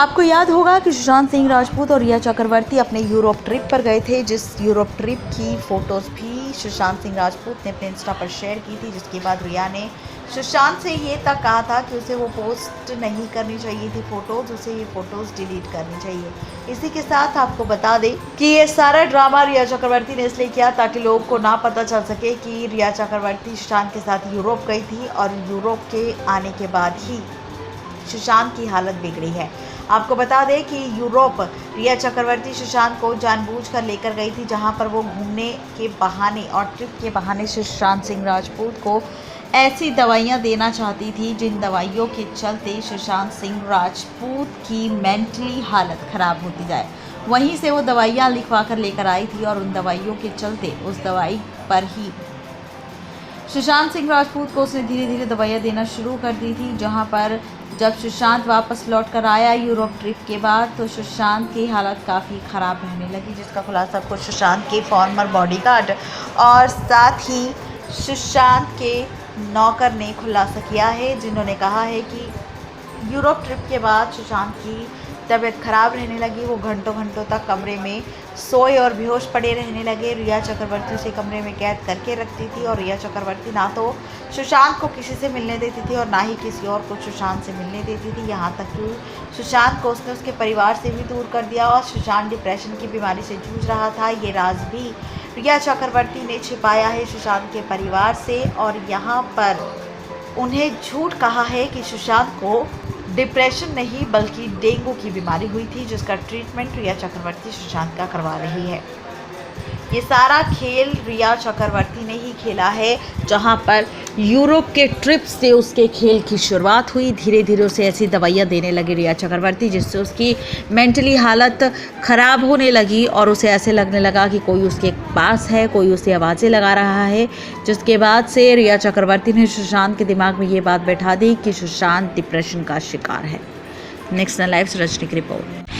आपको याद होगा कि सुशांत सिंह राजपूत और रिया चक्रवर्ती अपने यूरोप ट्रिप पर गए थे, जिस यूरोप ट्रिप की फ़ोटोज़ भी सुशांत सिंह राजपूत ने अपने इंस्टा पर शेयर की थी, जिसके बाद रिया ने सुशांत से ये तक कहा था कि उसे वो पोस्ट नहीं करनी चाहिए थी फ़ोटोज़, उसे ये फ़ोटोज़ डिलीट करनी चाहिए। इसी के साथ आपको बता दें कि ये सारा ड्रामा रिया चक्रवर्ती ने इसलिए किया ताकि लोगों को ना पता चल सके कि रिया चक्रवर्ती सुशांत के साथ यूरोप गई थी और यूरोप के आने के बाद ही सुशांत की हालत बिगड़ी है। आपको बता दें कि यूरोप रिया चक्रवर्ती सुशांत को जानबूझकर लेकर गई थी, जहां पर वो घूमने के बहाने और ट्रिप के बहाने सुशांत सिंह राजपूत को ऐसी दवाइयां देना चाहती थी जिन दवाइयों के चलते सुशांत सिंह राजपूत की मेंटली हालत ख़राब होती जाए। वहीं से वो दवाइयां लिखवा कर लेकर आई थी और उन दवाइयों के चलते उस दवाई पर ही सुशांत सिंह राजपूत को उसने धीरे धीरे दवाइयाँ देना शुरू कर दी थी। जहां पर जब सुशांत वापस लौट कर आया यूरोप ट्रिप के बाद, तो सुशांत की हालत काफ़ी ख़राब रहने लगी, जिसका खुलासा कुछ सुशांत के फॉर्मर बॉडीगार्ड और साथ ही सुशांत के नौकर ने खुलासा किया है, जिन्होंने कहा है कि यूरोप ट्रिप के बाद सुशांत की तबीयत ख़राब रहने लगी। वो घंटों घंटों तक कमरे में सोए और बेहोश पड़े रहने लगे। रिया चक्रवर्ती उसे कमरे में कैद करके रखती थी और रिया चक्रवर्ती ना तो सुशांत को किसी से मिलने देती थी और ना ही किसी और को सुशांत से मिलने देती थी। यहाँ तक कि सुशांत को उसने उसके परिवार से भी दूर कर दिया और सुशांत डिप्रेशन की बीमारी से जूझ रहा था। ये राज भी रिया चक्रवर्ती ने छिपाया है सुशांत के परिवार से और यहाँ पर उन्हें झूठ कहा है कि सुशांत को डिप्रेशन नहीं बल्कि डेंगू की बीमारी हुई थी, जिसका ट्रीटमेंट रिया चक्रवर्ती सुशांत का करवा रही है। ये सारा खेल रिया चक्रवर्ती ने ही खेला है, जहां पर यूरोप के ट्रिप से उसके खेल की शुरुआत हुई। धीरे धीरे उसे ऐसी दवाइयां देने लगी रिया चक्रवर्ती, जिससे उसकी मेंटली हालत ख़राब होने लगी और उसे ऐसे लगने लगा कि कोई उसके पास है, कोई उसे आवाज़ें लगा रहा है। जिसके बाद से रिया चक्रवर्ती ने सुशांत के दिमाग में ये बात बैठा दी कि सुशांत डिप्रेशन का शिकार है। नेक्स्ट लाइव रजनी की रिपोर्ट।